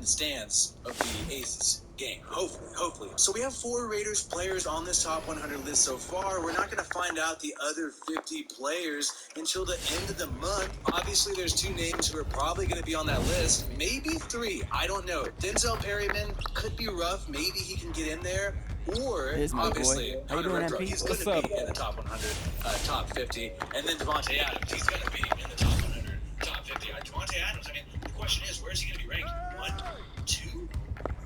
the stands of the Aces game. Hopefully. So we have 4 Raiders players on this top 100 list so far. We're not going to find out the other 50 players until the end of the month. Obviously, there's 2 names who are probably going to be on that list. Maybe 3. I don't know. Denzel Perryman could be rough. Maybe he can get in there. Or, obviously, Hunter Renfrow. He's going to be in the top 100, top 50. And then Davante Adams. He's going to be in the top 100, top 50. Davante Adams, I mean, the question is, where is he going to be ranked? 1, 2?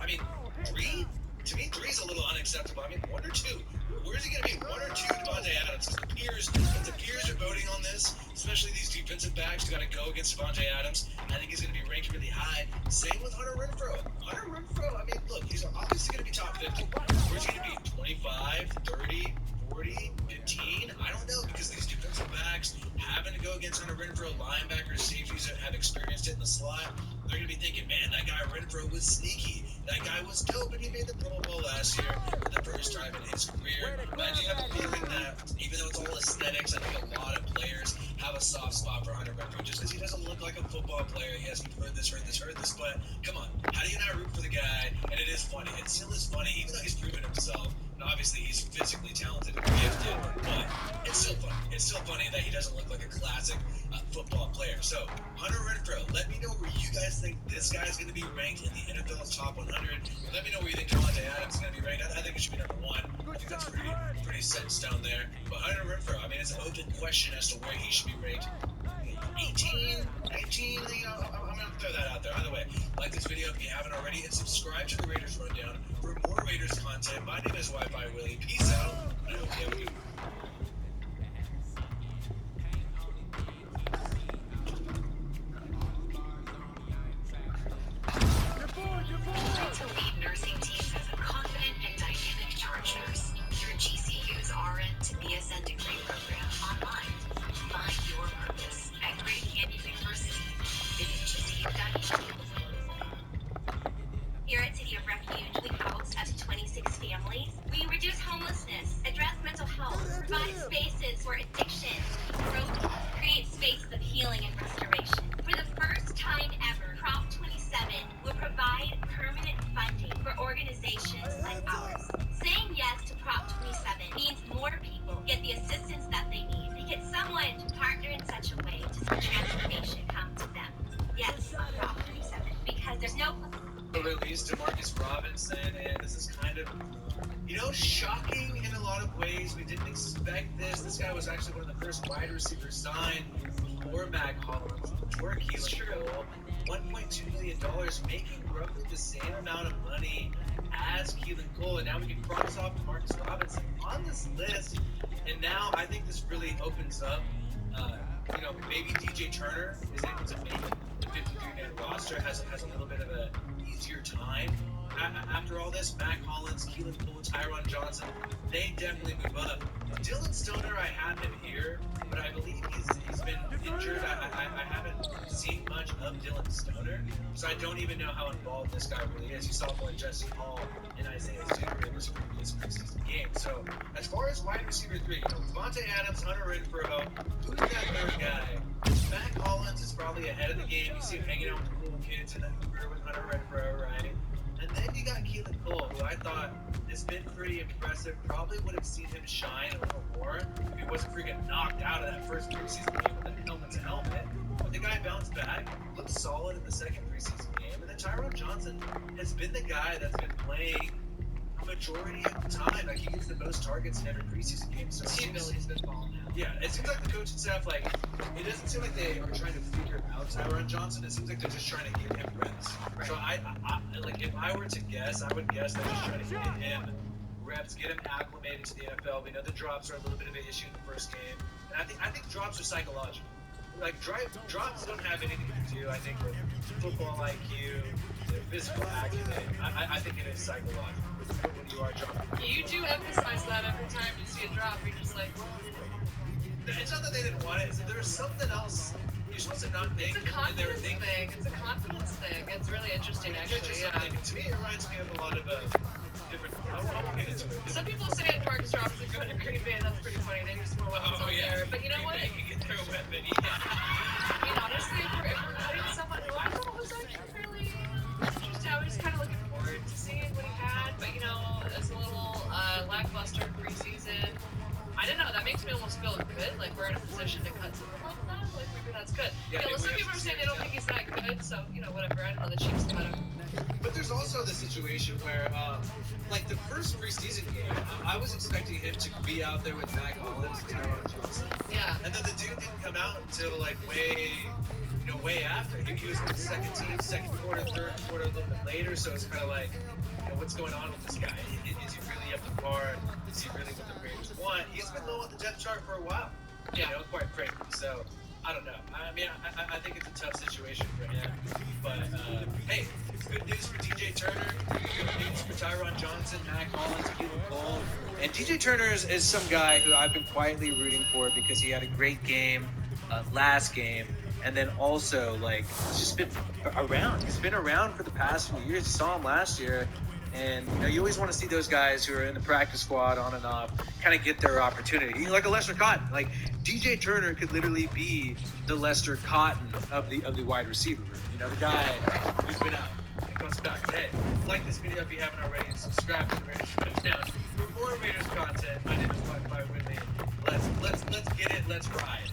I mean, 3? To me, 3 is a little unacceptable. I mean, 1 or 2. Where's he going to be? 1 or 2 Davante Adams? Because the peers are voting on this, especially these defensive backs who got to go against Davante Adams. I think he's going to be ranked really high. Same with Hunter Renfrow. Hunter Renfrow, I mean, look, he's obviously going to be top 50. Where's he going to be? 25, 30, 40, 15? I don't know, because these defensive backs having to go against Hunter Renfrow, linebackers, safeties that have experienced it in the slot, they're going to be thinking, man, that guy Renfrow was sneaky. That guy was dope, and he made the Pro Bowl last year for the first time in his career. But I do have a feeling that, even though it's all aesthetics, I think a lot of players have a soft spot for Hunter Renfrow just because he doesn't look like a football player. He hasn't heard this. But come on, how do you not root for the guy? And it is funny. It still is funny, even though he's proven himself. And obviously, he's physically talented and gifted, but it's still funny. It's still funny that he doesn't look like a classic football player. So, Hunter Renfrow, let me know where you guys think this guy is going to be ranked in the NFL's top 100. Let me know where you think Davante Adams is going to be ranked. I think it should be number 1. I think that's pretty set in stone there. But Hunter Renfrow, I mean, it's an open question as to where he should be ranked. 18, 19, you know, I'm going to throw that out there. Either way, like this video if you haven't already, and subscribe to the Raiders Rundown for more Raiders content. My name is Wi-Fi Willie. Peace out, and I hope you have a good one. To lead nursing teams as a confident and dynamic charge nurse through GCU's RN to BSN degree program online. Find your purpose at Great Canyon University. Visit GCU.edu. Here at City of Refuge, we house up to 26 families. We reduce homelessness, address mental health, provide spaces for addiction, create spaces of healing and restoration. For the first time ever, Prop 27 will provide permanent funding for organizations like ours. Saying yes to Prop 27 means more people get the assistance that they need. They get someone to partner in such a way to see transformation come to them. Yes, Prop 27, because there's no... Released Demarcus Robinson, and this is kind of, shocking in a lot of ways. We didn't expect this. This guy was actually one of the first wide receivers signed for Mac Hollins, for Keelan Cole. $1.2 million, making roughly the same amount of money as Keelan Cole, and now we can cross off Demarcus Robinson on this list. And now I think this really opens up. Maybe DJ Turner is able to make the 53-man roster, has a little bit of a easier time. After all this, Mac Hollins, Keelan Cole, Tyron Johnson, they definitely move up. Dylan Stoner, I have him here, but I believe he's been injured. I haven't seen much of Dylan Stoner, so I don't even know how involved this guy really is. You saw more Jesse Hall and Isaiah Stewart in his previous preseason game. So as far as wide receiver 3, Davante Adams, Hunter Renfrow, who's that third guy? Mac Hollins is probably ahead of the game. You see him hanging out with the cool kids in that Uber with Hunter Renfrow, right? And then you got Keelan Cole, who I thought has been pretty impressive. Probably would have seen him shine a little more if he wasn't freaking knocked out of that first preseason game with a helmet to helmet. But the guy bounced back, looked solid in the second preseason game. And then Tyron Johnson has been the guy that's been playing a majority of the time. Like, he gets the most targets in every preseason game. So He's been balling out. Yeah, it seems like the coaching staff, it doesn't seem like they are trying to figure out Tyron Johnson. It seems like they're just trying to give him reps. Right. So I if I were to guess, I would guess they're just trying to get him reps, get him acclimated to the NFL. We know the drops are a little bit of an issue in the first game, and I think drops are psychological. Like, drops don't have anything to do, I think, with football IQ, physical acumen. I think it is psychological when you are dropping. You do emphasize that every time you see a drop. You're just like, it's not that they didn't want it. It's that there's something else you're supposed to not think. It's a confidence thing. It's a confidence thing. It's really interesting, actually. Yeah. To me, it reminds me of a lot of different. I won't get into it. Some people say Demarcus Robinson going to Green Bay. That's pretty funny. They just throw weapons on there. But you know what? They can get their weapon. I mean, honestly, if we're putting someone who I thought was actually fairly just also the situation where, like the first preseason game, I was expecting him to be out there with Mac Hollins and Tyron Johnson. Yeah. And then the dude didn't come out until like way after. He was with the second team, second quarter, third quarter, a little bit later. So it's kind of like, what's going on with this guy? Is he really up to par? Is he really what the Raiders want? He's been low on the depth chart for a while. Quite frankly. So I don't know. I mean, I think it's a tough situation for him. But hey, it's good news for DJ Turner. Good news for Tyron Johnson, Mac Hollins, Keelan Cole. And DJ Turner is some guy who I've been quietly rooting for because he had a great game last game. And then also, like, he's just been around. He's been around for the past few years. You saw him last year. And, you always want to see those guys who are in the practice squad on and off kind of get their opportunity. Like a Lester Cotton. Like, DJ Turner could literally be the Lester Cotton of the wide receiver room. The guy who's been out and comes back. Hey, like this video if you haven't already, and subscribe to the Raiders Touchdown. For more Raiders content, my name is Wi-Fi Whitley. Let's get it. Let's ride.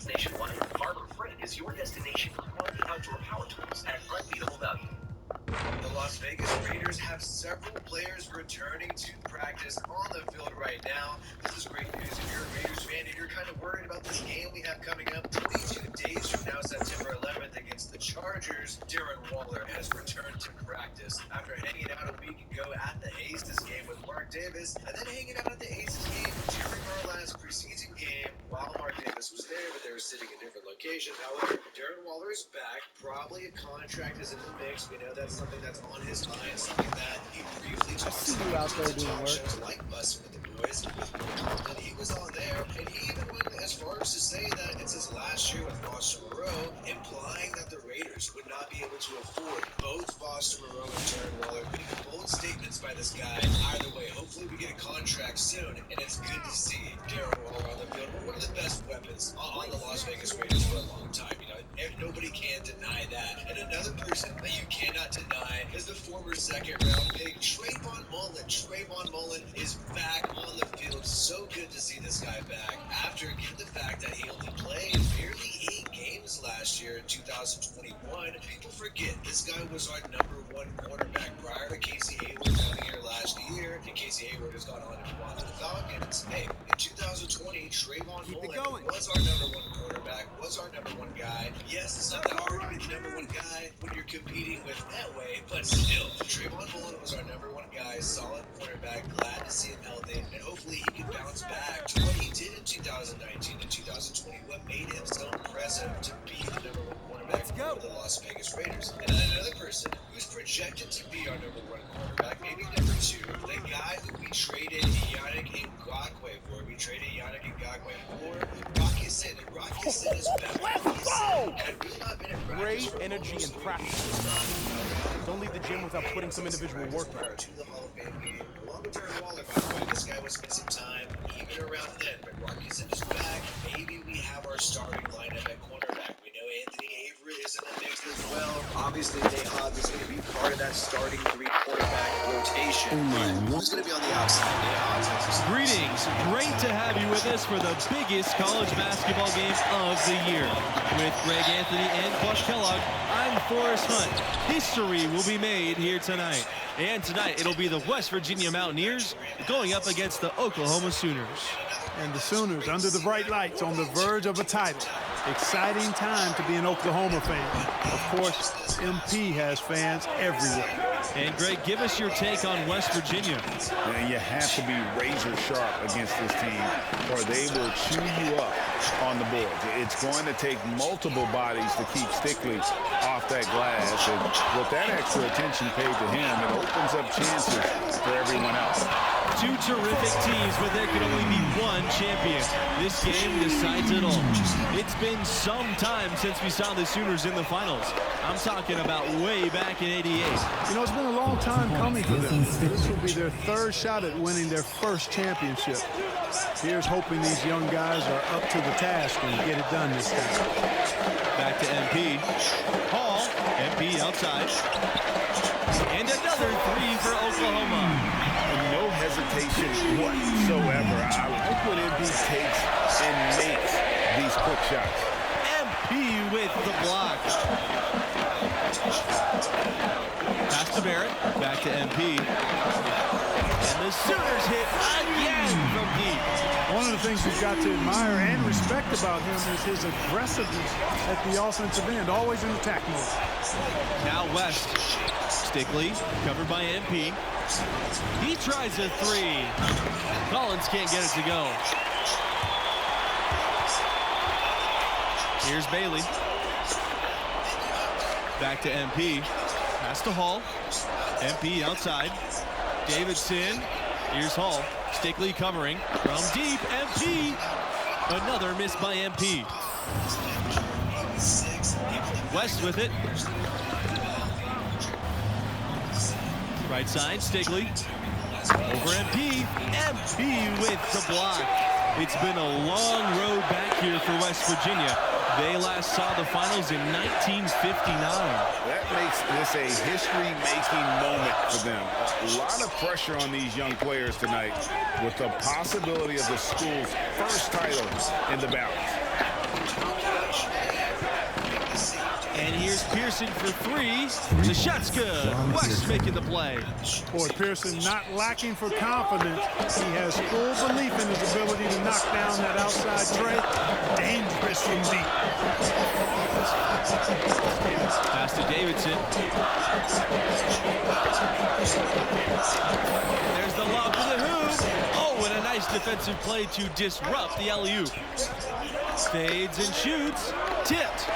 Nationwide, Harbor Freight is your destination for quality outdoor power tools at unbeatable value. The Las Vegas Raiders have several players returning to practice on the field right now. This is great news if you're a Raiders fan and you're kind of worried about this game we have coming up 22 days from now, September 11th against the Chargers. Darren Waller has returned to practice after hanging out a week ago at the Aces game with Mark Davis and then hanging out at the Aces game during our last preseason game while Mark Davis was there, but they were sitting in different locations. However, Darren Waller is back. Probably a contract is in the mix. We know that's something that's on his mind, something that he briefly talks about. Out there doing work. Shows like Bussin' with the Boys. And he was on there, and he even went as far as to say that it's his last year with Foster Moreau, implying that the Raiders would not be able to afford both Foster Moreau and Darren Waller. Big bold statements by this guy. Either way, hopefully we get a contract soon, and it's good to see Darren Waller on the field. One of the best weapons on the Las Vegas Raiders for a long time. Nobody can deny that. And another person that you cannot deny is the former second-round pick, Trayvon Mullen. Trayvon Mullen is back on the field. So good to see this guy back after the fact that he only played barely 8 games last year in 2021. People forget this guy was our #1 cornerback prior to Casey Hayward coming here last year. And Casey Hayward has gone on to come on to the Falcons. Hey, in 2020, Trayvon Mullen was our #1 quarterback, was our #1 guy. Yes, it's not that hard to be the #1 guy when you're competing with that way, but still, Trayvon Mullen was our #1 guy, solid cornerback. Glad to see him healthy, and hopefully he can bounce back to what he did in 2019 and 2020. What made him so impressive to be the #1 cornerback for the Las Vegas Raiders. And then another person who's projected to be our #1 cornerback, maybe #2, the guy who we traded Yannick Ngakoue for. We traded Yannick Ngakoue for Rocky Sin, and Rocky Sin is back. Let's go! Had really not been in practice Great for energy almost in a practice. week. Don't leave the gym without putting some individual work in. Prior to the Hall of Fame game, along with Darren Waller, by the way, this guy was missing time even around then, but Rocky Sin is back. Maybe we have our starting lineup at cornerback. We know Anthony Avery is in the mix as well. Obviously, Nahad is going to be part of that starting 3 quarterback rotation. But who's going to be on the outside? Greetings. Great to have you with us for the biggest college basketball game of the year. With Greg Anthony and Buck Kellogg, I'm Forrest Hunt. History will be made here tonight. And tonight, it'll be the West Virginia Mountaineers going up against the Oklahoma Sooners. And the Sooners under the bright lights on the verge of a title. Exciting time to be an Oklahoma fan. Of course, MP has fans everywhere. And Greg, give us your take on West Virginia. And you have to be razor sharp against this team or they will chew you up on the board. It's going to take multiple bodies to keep Stickley off that glass. And with that extra attention paid to him, it opens up chances for everyone else. Two terrific teams, but there can only be one champion. This game decides it all. It's been some time since we saw the Sooners in the finals. I'm talking about way back in '88. You know, it's been a long time coming for them. This will be their third shot at winning their first championship. Here's hoping these young guys are up to the task and get it done this time. Back to MP. Hall, MP outside. And another three for Oklahoma. And no hesitation whatsoever. I like what MP takes and makes these quick shots. MP with the block. Pass to Barrett. Back to MP. And the Sooners hit again from deep. One of the things you've got to admire and respect about him is his aggressiveness at the offensive end, always in attack mode. Now West. Stickley, covered by MP. He tries a three. Collins can't get it to go. Here's Bailey. Back to MP. Pass to Hall. MP outside. Davidson. Here's Hall. Stickley covering from deep. MP. Another miss by MP. West with it. Right side, Stickley. Over MP. MP with the block. It's been a long road back here for West Virginia. They last saw the finals in 1959. That makes this a history-making moment for them. A lot of pressure on these young players tonight with the possibility of the school's first title in the balance. And here's Pearson for three. The shot's good. West making the play. Boy, Pearson not lacking for confidence. He has full belief in his ability to knock down that outside tray. Dangerous from deep. Pass to Davidson. There's the lob to the hoop. Oh, and a nice defensive play to disrupt the alley-oop. Fades and shoots. Tipped.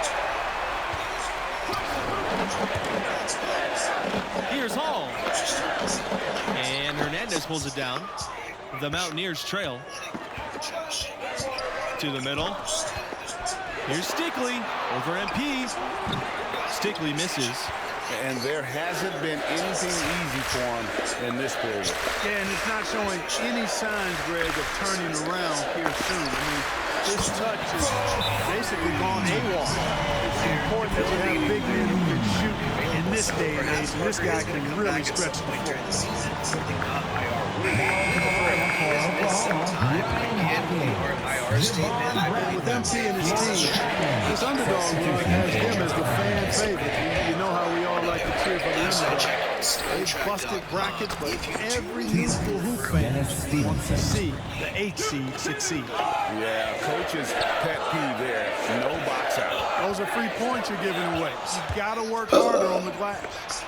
Here's Hall. And Hernandez pulls it down. The Mountaineers trail. To the middle. Here's Stickley. Over MP. Stickley misses. And there hasn't been anything easy for him in this period. Yeah, and it's not showing any signs, Greg, of turning around here soon. I mean, this touch is basically gone AWOL. It's important that you have big men who can shoot in this day and age, and this guy can really stretch the floor. With MP and his team, this underdog run has him as the fan favorite. You know how we all like to cheer for the underdog. They've busted brackets, but every neutral hoop fan wants to see the 8 seed succeed. Yeah, coach's pet peeve there. No box out. Those are free points you're giving away. You've got to work harder on the glass.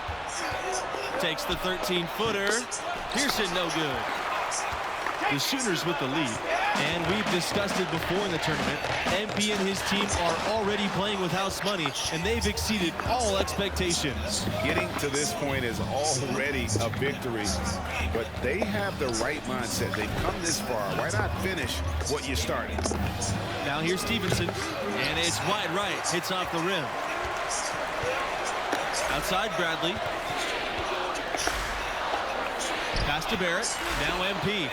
Takes the 13-footer. Pearson no good. The Sooners with the lead. And we've discussed it before in the tournament. MP and his team are already playing with house money, and they've exceeded all expectations. Getting to this point is already a victory, but they have the right mindset. They've come this far. Why not finish what you started? Now here's Stevenson, and it's wide right. Hits off the rim. Outside Bradley. Pass to Barrett. Now MP.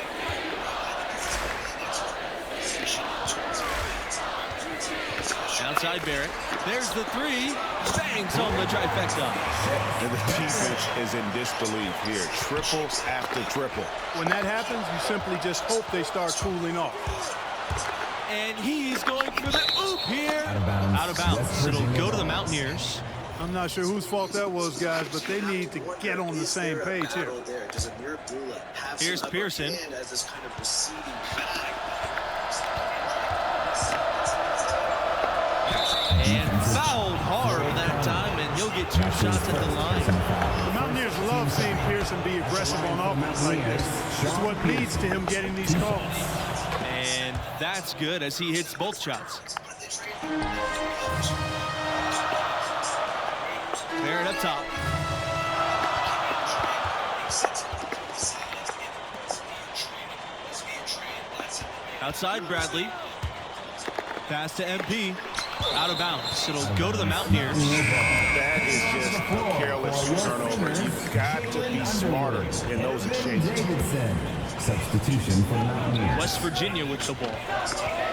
Outside Barrett. There's the three. Bangs on the trifecta. And the defense is in disbelief here. Triple after triple. When that happens, you simply just hope they start cooling off. And he's going for the oop here. Out of bounds. It'll go to the Mountaineers. I'm not sure whose fault that was, guys, but they need to get on the same page here. Here's Pearson. And fouled hard that time, and he'll get 2 shots at the line. The Mountaineers love seeing Pearson be aggressive on offense like this. It's what leads to him getting these calls. And that's good as he hits both shots. Barrett up top. Outside Bradley. Pass to MP. Out of bounds. It'll go to the Mountaineers. That is just a careless turnover. You've got to be smarter in those exchanges. Substitution for the Mountaineers. West Virginia with the ball.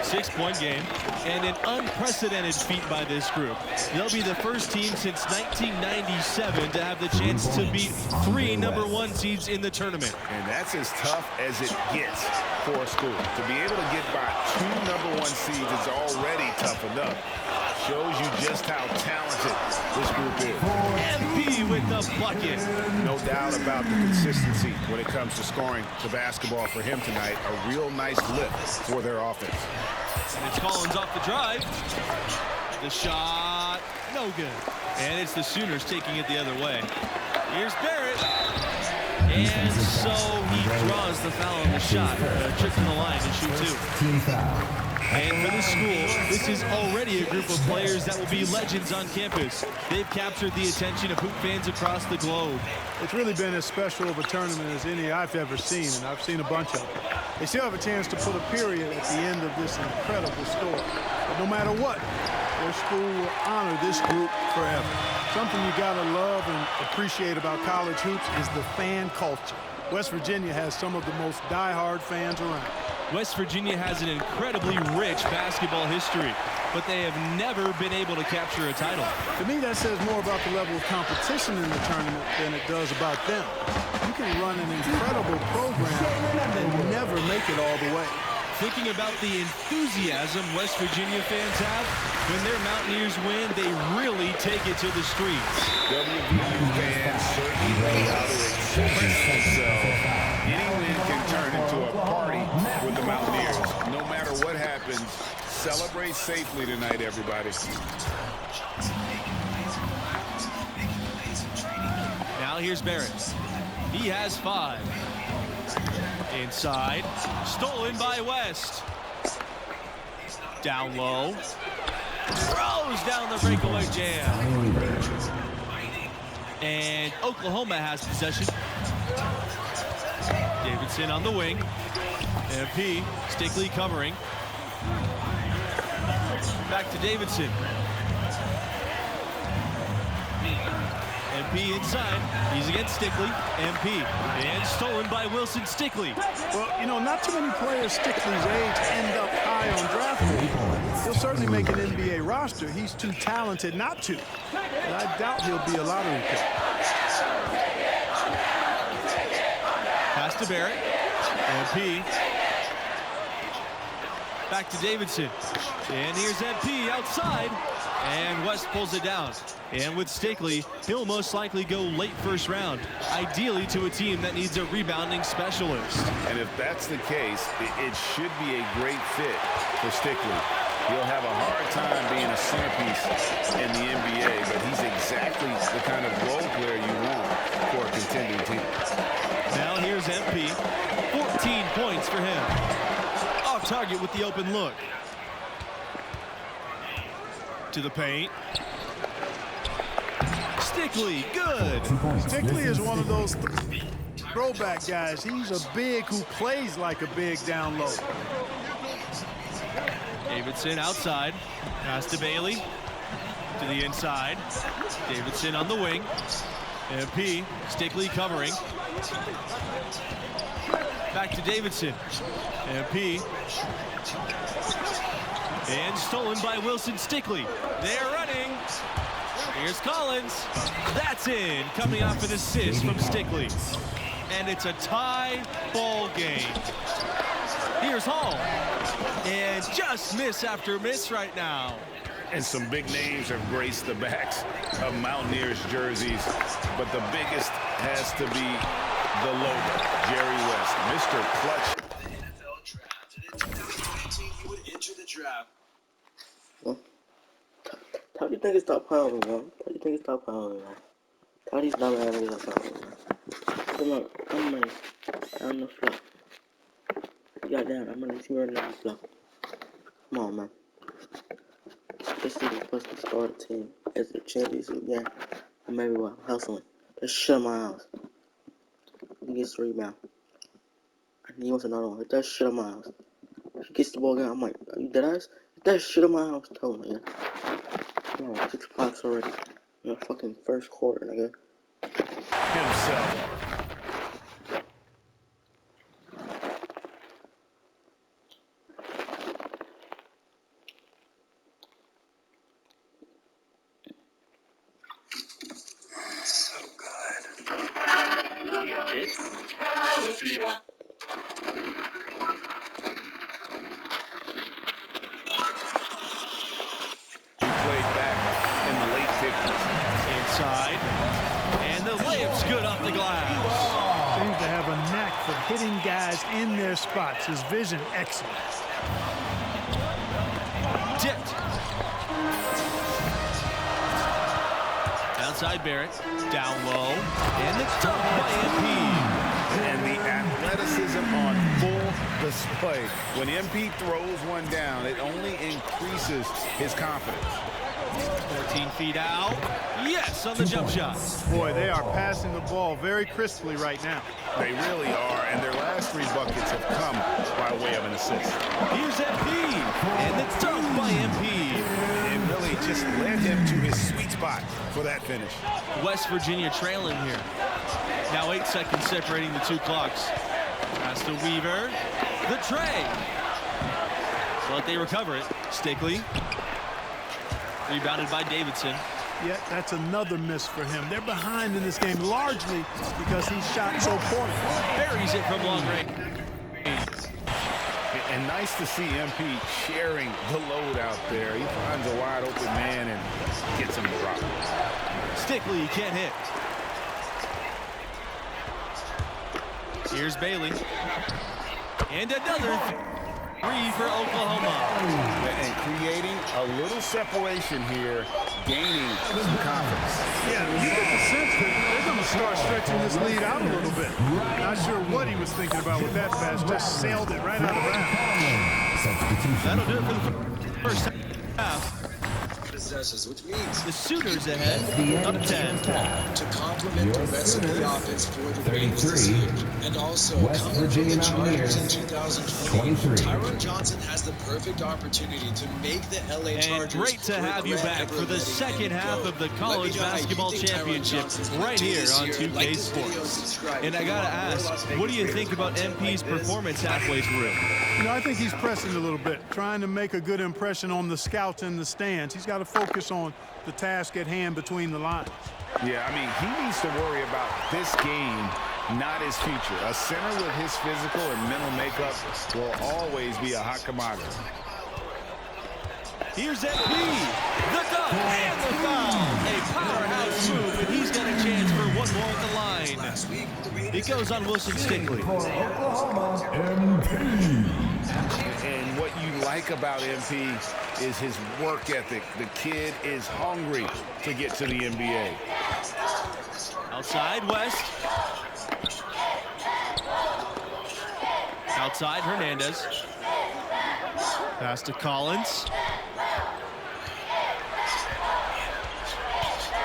6-point game and an unprecedented feat by this group. They'll be the first team since 1997 to have the chance to beat 3 #1 seeds in the tournament. And that's as tough as it gets for a school. To be able to get by 2 #1 seeds is already tough enough. Shows you just how talented this group is. MP with the bucket. No doubt about the consistency when it comes to scoring the basketball for him tonight. A real nice lift for their offense. And it's Collins off the drive. The shot, no good. And it's the Sooners taking it the other way. Here's Barrett. And so he draws the foul on the shot. Trip to the line and shoot 2. Team foul. And for the school, this is already a group of players that will be legends on campus. They've captured the attention of hoop fans across the globe. It's really been as special of a tournament as any I've ever seen, and I've seen a bunch of them. They still have a chance to put a period at the end of this incredible story. But no matter what, their school will honor this group forever. Something you gotta love and appreciate about college hoops is the fan culture. West Virginia has some of the most diehard fans around. West Virginia has an incredibly rich basketball history, but they have never been able to capture a title. To me, that says more about the level of competition in the tournament than it does about them. You can run an incredible program and never make it all the way. Thinking about the enthusiasm West Virginia fans have, when their Mountaineers win, they really take it to the streets. WVU fans certainly know how to express themselves. Any win can turn into a party with the Mountaineers. No matter what happens, celebrate safely tonight, everybody. Now here's Barrett. He has 5. Inside, stolen by West. Down low. Throws down the breakaway jam. And Oklahoma has possession. Davidson on the wing. MP, Stickley covering. Back to Davidson. MP inside. He's against Stickley. MP. And stolen by Wilson Stickley. Well, you know, not too many players Stickley's age end up high on draft board. He'll certainly make an NBA roster. He's too talented not to. But I doubt he'll be a lottery pick. Pass to Barrett. MP. Back to Davidson. And here's MP outside. And West pulls it down. And with Stickley, he'll most likely go late first round, ideally to a team that needs a rebounding specialist. And if that's the case, it should be a great fit for Stickley. He'll have a hard time being a centerpiece in the NBA, but he's exactly the kind of role player you want for a contending team. Now here's MP. 14 points for him. Off target with the open look. To the paint. Stickley, good. Stickley is one of those throwback guys. He's a big who plays like a big down low. Davidson outside. Pass to Bailey. To the inside. Davidson on the wing. MP. Stickley covering. Back to Davidson. MP. And stolen by Wilson Stickley. They're running. Here's Collins. That's in. Coming off an assist from Stickley. And it's a tie ball game. Here's Hall. And just miss after miss right now. And some big names have graced the backs of Mountaineers jerseys, but the biggest has to be the logo, Jerry West, Mr. Clutch. The NFL draft. And in 2018, he would enter the draft. How did think it's stop playing with me, man? Why do you think it's stop playing with me, man? Tell these dumb ass niggas stop playing with me, man. Come on, I'm money. I'm the flow. Goddamn, I'm gonna see right now the flow. Come on, man. This is supposed to start a team as the championship game. And maybe what? Hustling. Just shut my house. He gets the rebound. And he wants another one. Hit that shit on my house. If he gets the ball again, I'm like, are you dead ass? Hit that shit on my house. Tell him, nigga. Come on, 6 blocks already. In the fucking first quarter, nigga. Himself. Inside. And the layup's good off the glass. Seems to have a knack for hitting guys in their spots. His vision, excellent. Tipped. Outside Barrett. Down low. And the dunk by MP. And the athleticism on full display. When MP throws one down, it only increases his confidence. 14 feet out. Yes, on the jump shot. Boy, they are passing the ball very crisply right now. They really are, and their last 3 buckets have come by way of an assist. Here's MP, and the dunk by MP. It really just led him to his sweet spot for that finish. West Virginia trailing here. Now 8 seconds separating the 2 clocks. Pass to Weaver. The tray. But they recover it. Stickley. Rebounded by Davidson. Yeah, that's another miss for him. They're behind in this game largely because he shot so poorly. Buries it from long range. And nice to see MP sharing the load out there. He finds a wide open man and gets him to drop. Stickley can't hit. Here's Bailey. And another 3 for Oklahoma. And creating a little separation here, gaining some confidence. Yeah, you get the sense that they're going to start stretching this lead out a little bit. Not sure what he was thinking about with that pass. Just sailed it right out of bounds. That'll do it for the first half. Possessions, which means the Sooners ahead, up 10. To complement the rest of the offense for the Raiders this year, and also West coming from Virginia the Chargers in Mountaineers, 2020, 23. Tyron Johnson has the perfect opportunity to make the LA Chargers. And great to have you back for the second half of the college basketball championship right here on 2K Sports. And I gotta ask, what do you think about MP's performance halfway through? You know, I think he's pressing a little bit, trying to make a good impression on the scouts in the stands. He's got to focus on the task at hand between the lines. Yeah, I mean, he needs to worry about this game, not his future. A center with his physical and mental makeup will always be a hot commodity. Here's MP, the dunk and the foul. A powerhouse move, and he's got a chance for one more at the line. It goes on Wilson Stickley. And what you like about MP is his work ethic. The kid is hungry to get to the NBA. Outside, West. Outside, Hernandez. Pass to Collins.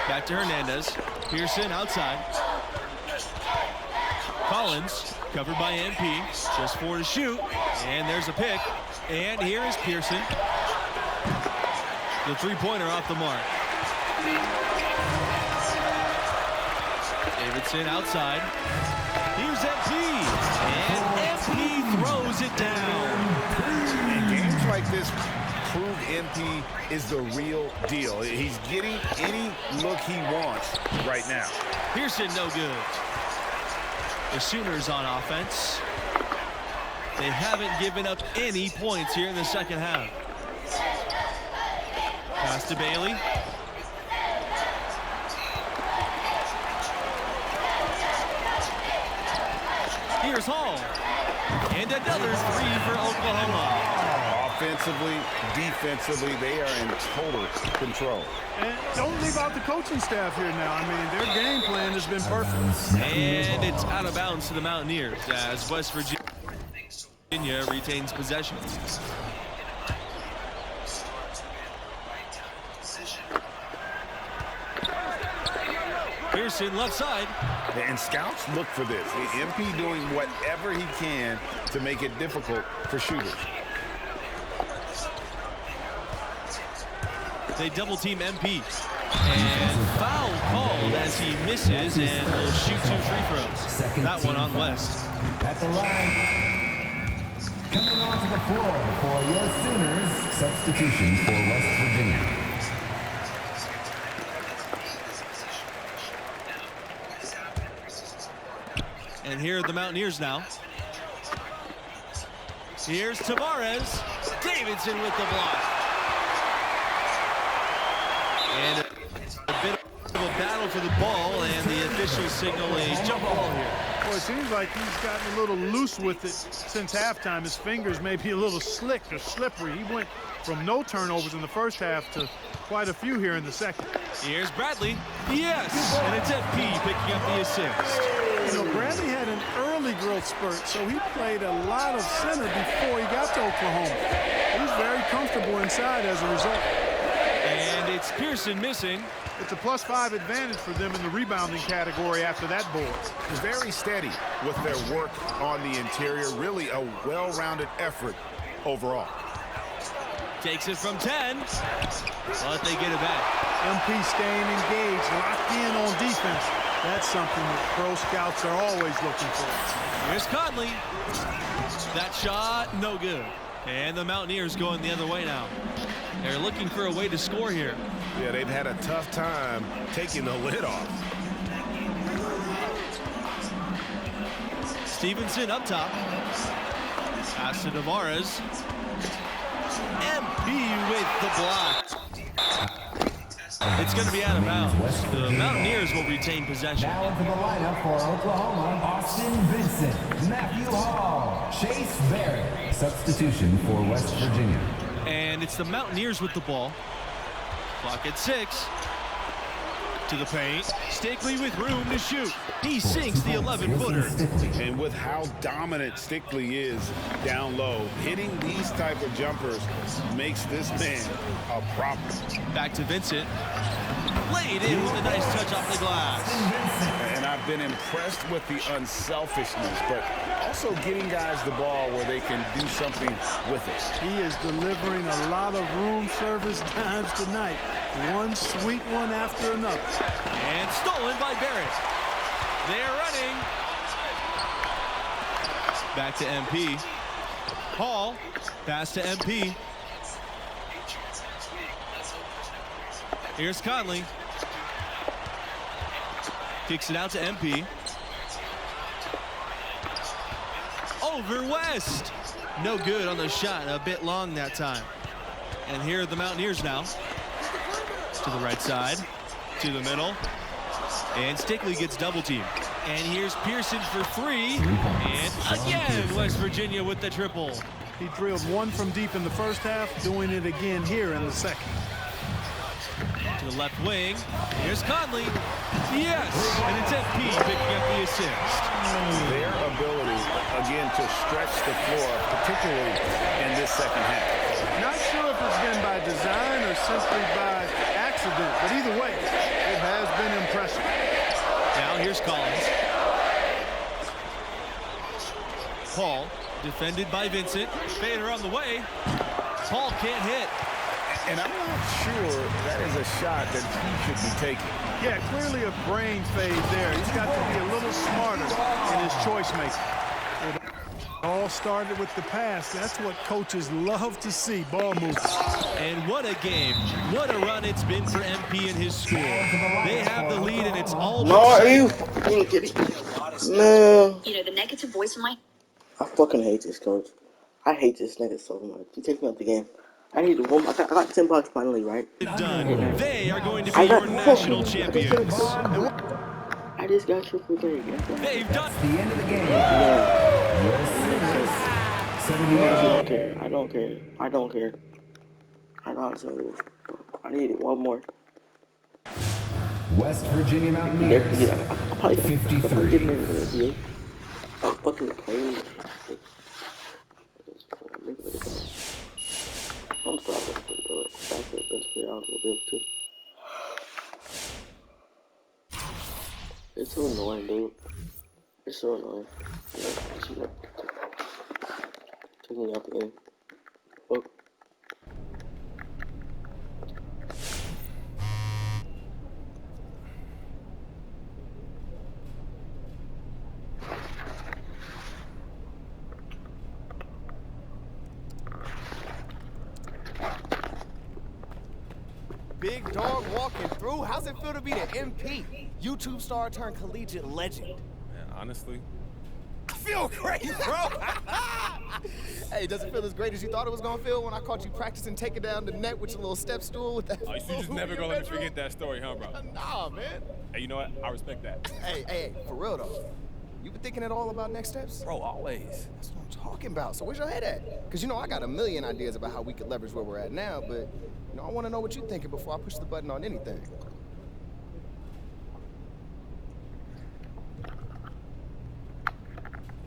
Back to Hernandez. Pearson outside. Collins covered by MP. Just 4 to shoot. And there's a pick. And here is Pearson. The 3-pointer off the mark. Davidson outside. Here's MP. And MP throws it down. In games like this, prove MP is the real deal. He's getting any look he wants right now. Pearson no good. The Sooners on offense. They haven't given up any points here in the second half. Pass to Bailey. Here's Hall. And another 3 for Oklahoma. offensively, defensively, they are in total control. And don't leave out the coaching staff here now. I mean, their game plan has been perfect. And it's out of bounds to the Mountaineers as West Virginia retains possession. Pearson left side. And scouts look for this. The MP doing whatever he can to make it difficult for shooters. They double team MP. And foul called as he misses and will shoot 2 free throws. That one on West. At the line. Coming onto the floor for your Sooners. Substitution for West Virginia. And here are the Mountaineers now. Here's Tavares. Davidson with the block. And a bit of a battle for the ball, and the officials signal a jump ball here. Well, it seems like he's gotten a little loose with it since halftime. His fingers may be a little slick or slippery. He went from no turnovers in the first half to quite a few here in the second. Here's Bradley. Yes, and it's FP picking up the assist. You know, Bradley had an early growth spurt, so he played a lot of center before he got to Oklahoma. He's very comfortable inside as a result. And it's Pearson missing. It's a +5 advantage for them in the rebounding category after that board. Very steady with their work on the interior. Really a well-rounded effort overall. Takes it from 10. But they get it back. MP staying engaged, locked in on defense. That's something that pro scouts are always looking for. Here's Conley. That shot, no good. And the Mountaineers going the other way now. They're looking for a way to score here. Yeah, they've had a tough time taking the lid off. Stevenson up top. Pass to Tavares. MP with the block. It's going to be out of bounds. The Mountaineers will retain possession. Now into the lineup for Oklahoma, Austin Vincent, Matthew Hall, Chase Barrett. Substitution for West Virginia. And it's the Mountaineers with the ball. Clock at 6. To the paint. Stickley with room to shoot. He sinks the 11-footer. And with how dominant Stickley is down low, hitting these type of jumpers makes this man a problem. Back to Vincent. Laid in with a nice touch off the glass. And I've been impressed with the unselfishness, but also getting guys the ball where they can do something with it. He is delivering a lot of room service times tonight. One sweet one after another. And stolen by Barrett. They're running. Back to MP. Hall. Pass to MP. Here's Conley. Kicks it out to MP. Over West. No good on the shot. A bit long that time. And here are the Mountaineers now. To the right side. To the middle. And Stickley gets double teamed. And here's Pearson for 3. And again, West Virginia with the triple. He drilled one from deep in the first half, doing it again here in the second. To the left wing. Here's Conley. Yes, and it's FP picking up the assist. Their ability, again, to stretch the floor, particularly in this second half. Not sure if it's been by design or simply by accident, but either way, it has been impressive. Now here's Collins. Paul, defended by Vincent. Fader on the way. Paul can't hit. And I'm not sure that is a shot that he should be taking. Yeah, clearly a brain fade there. He's got to be a little smarter in his choice making. It all started with the pass. That's what coaches love to see, ball movement. And what a game. What a run it's been for MP and his school. They have the lead, and it's all... No, are you fucking kidding? No. You know, the negative voice in my... I fucking hate this coach. I hate this nigga so much. He takes me out the game. I need one. I got $10 finally, right? Done. They are going to be your national champions. I just got triple J. They've done The end of the game. Yeah. Your Sooners I don't care. I need one more. West Virginia Mountaineers, Yeah, I probably 53. I'm fucking playing. I'm sorry, I couldn't do it. Back to the bench player, I was gonna be able to. It's so annoying, dude. It's so annoying. She's like, taking me out the game. Fuck. Big dog walking through. How's it feel to be the MP? YouTube star turned collegiate legend. Man, honestly, I feel great, bro. Hey, does it feel as great as you thought it was gonna feel when I caught you practicing taking down the net with your little step stool with that? oh, you just never gonna let me forget that story, huh, bro? Nah, man. Hey, you know what? I respect that. Hey, for real though. You been thinking at all about next steps? Bro, always. That's what I'm talking about. So where's your head at? Because, you know, I got a million ideas about how we could leverage where we're at now, but, you know, I want to know what you're thinking before I push the button on anything.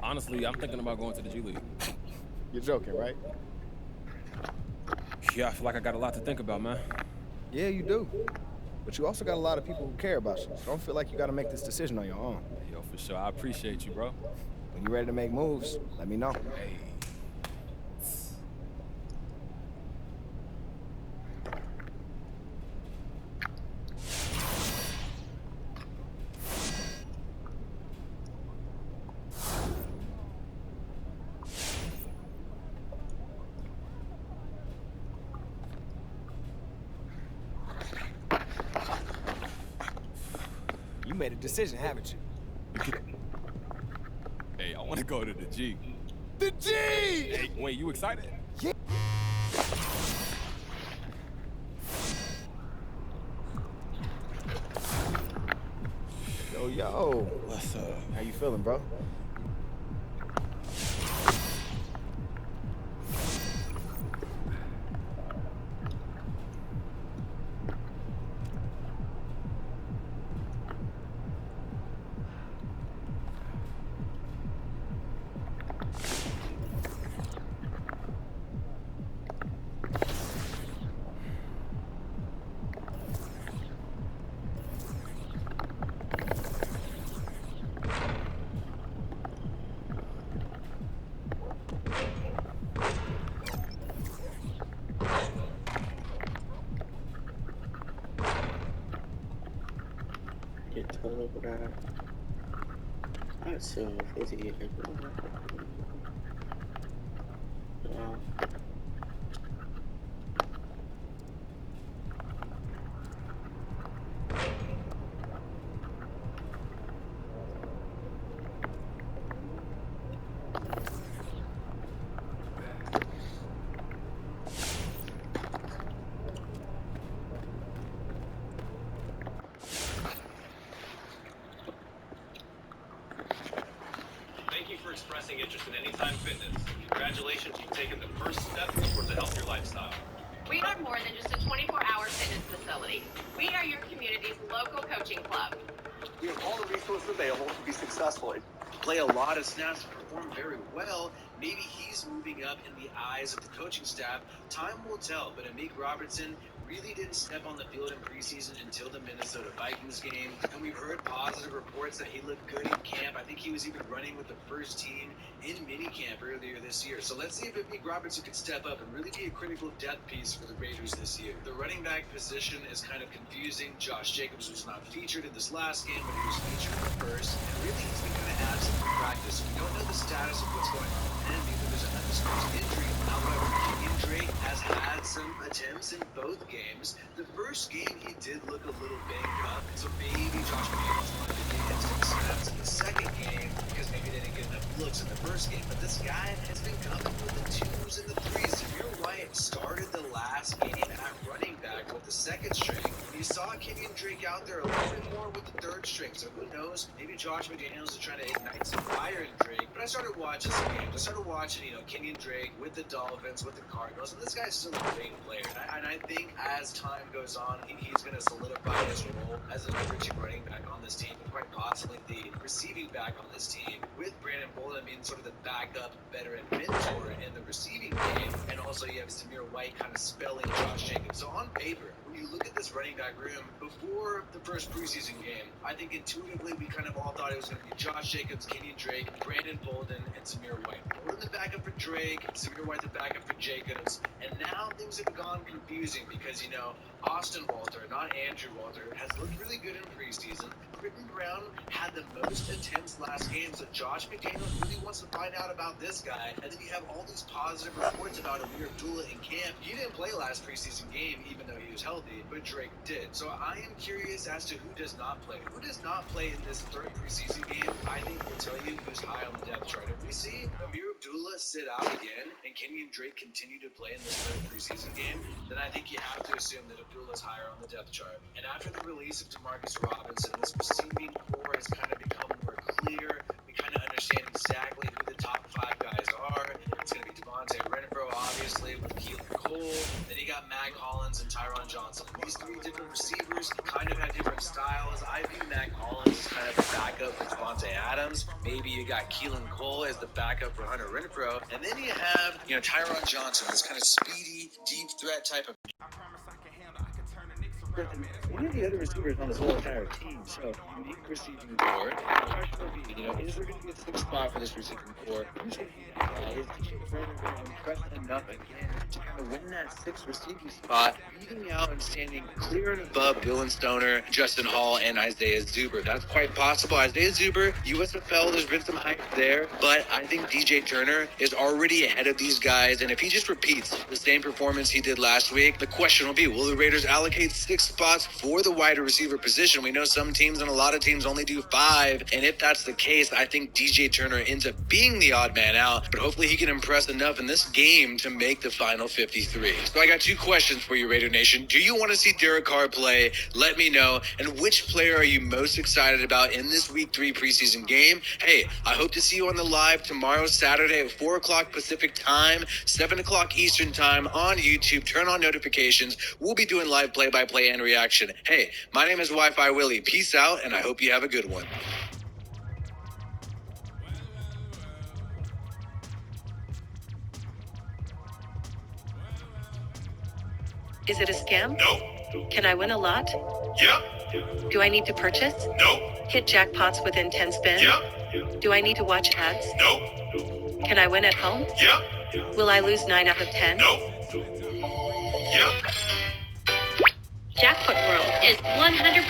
Honestly, I'm thinking about going to the G League. You're joking, right? Yeah, I feel like I got a lot to think about, man. Yeah, you do. But you also got a lot of people who care about you, so don't feel like you got to make this decision on your own. Yo, for sure. I appreciate you, bro. When you're ready to make moves, let me know. Hey. You made a decision, haven't you? Hey, I want to go to the G. The G! Hey, wait, you excited? Yeah. Yo. What's up? How you feeling, bro? Get told over that. I assume if it's here. Thank you for expressing interest in Anytime Fitness. Congratulations, you've taken the first step towards a healthier lifestyle. We are more than just a 24-hour fitness facility. We are your community's local coaching club. We have all the resources available to be successful. Play a lot of snaps and perform very well. Maybe he's moving up in the eyes of the coaching staff. Time will tell, but Amik Robertson really didn't step on the field in preseason until the Minnesota Vikings game. And we've heard positive reports that he looked good in camp. I think he was even running with the first team in minicamp earlier this year. So let's see if Amik Robertson could step up and really be a critical depth piece for the Raiders this year. The running back position is kind of confusing. Josh Jacobs was not featured in this last game, but he was featured in the first. And really, he's been kind of absent from practice. We don't know the status of what's going on with him because there's an undisclosed injury. However, the injury Drake has had some attempts in both games. The first game, he did look a little banged up, so maybe Josh McDaniels wanted to get him some snaps in the second game because maybe they didn't get enough looks in the first game. But this guy has been coming with the 2s and the 3s. Zamir White started the last game at running back with the second string. You saw Kenyon Drake out there a little bit more with the third string, so who knows? Maybe Josh McDaniels is trying to ignite some fire in Drake. But I started watching some games. I started watching, Kenyon Drake with the Dolphins, with the Cardinals, and this guy's still a great player. And I think as time goes on, he's going to solidify his role as a number 2 running back on this team, and quite possibly the receiving back on this team, with Brandon Bolden being sort of the backup veteran mentor in the receiving game, and also you have Zamir White kind of spelling Josh Jacobs. So on paper, when you look at this running back room before the first preseason game, I think intuitively we kind of all thought it was going to be Josh Jacobs, Kenyon Drake, Brandon Bolden, and Zamir White. Bolden the backup for Drake, Zamir White the backup for Jacobs, and now things have gone confusing because, Austin Walter, not Andrew Walter, has looked really good in preseason. Britton Brown had the most attempts last game, so Josh McDaniels really wants to find out about this guy. And then you have all these positive reports about Ameer Abdullah in camp. He didn't play last preseason game, even though he was healthy, but Drake did. So I am curious as to who does not play. Who does not play in this third preseason game? I think we'll tell you who's high on the depth chart. If we see Ameer Abdullah sit out again and Kenyon Drake continue to play in this third preseason game, then I think you have to assume that Abdullah's higher on the depth chart. And after the release of Demarcus Robinson, this receiving core has kind of become more clear. We kind of understand exactly who the top 5 guys are. It's going to be Devontae Renfro, obviously, with Keelan Cole. Then you got Mac Hollins and Tyron Johnson. These 3 different receivers kind of have different styles. I view Mac Hollins as kind of the backup for Devontae Adams. Maybe you got Keelan Cole as the backup for Hunter Renfro. And then you have, Tyron Johnson, this kind of speedy, deep threat type of one of the other receivers on this whole entire team, so unique receiving core. Is there going to be a 6th spot for this receiving core? Who's going to be that guy? Is DJ Turner going to impress enough again to kind of win that 6th receiving spot, beating out and standing clear and above Dylan Stoner, Justin Hall, and Isaiah Zuber? That's quite possible. Isaiah Zuber, USFL, there's been some hype there, but I think DJ Turner is already ahead of these guys, and if he just repeats the same performance he did last week, the question will be, will the Raiders allocate 6 spots for the wide receiver position? We know some teams and a lot of teams only do 5, and if that's the case, I think DJ Turner ends up being the odd man out, but hopefully he can impress enough in this game to make the final 53. So I got 2 questions for you, Raider Nation. Do you want to see Derek Carr play? Let me know. And which player are you most excited about in this Week 3 preseason game? Hey, I hope to see you on the live tomorrow, Saturday at 4 o'clock Pacific time, 7 o'clock Eastern time on YouTube. Turn on notifications. We'll be doing live play-by-play and reaction. Hey, my name is Wi-Fi Willie. Peace out, and I hope you have a good one. Is it a scam? No. Can I win a lot? Yeah. Do I need to purchase? No. Hit jackpots within 10 spins? Yeah. Do I need to watch ads? No. Can I win at home? Yeah. Will I lose 9 out of 10? No. Yeah. Jackpot World is 100%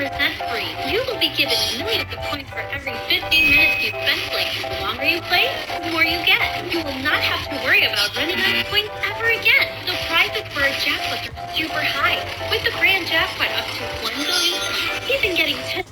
free. You will be given millions of points for every 15 minutes you spend playing. The longer you play, the more you get. You will not have to worry about running out of points ever again. The prizes for a jackpot are super high, with the grand jackpot up to 1 billion points. Even getting 10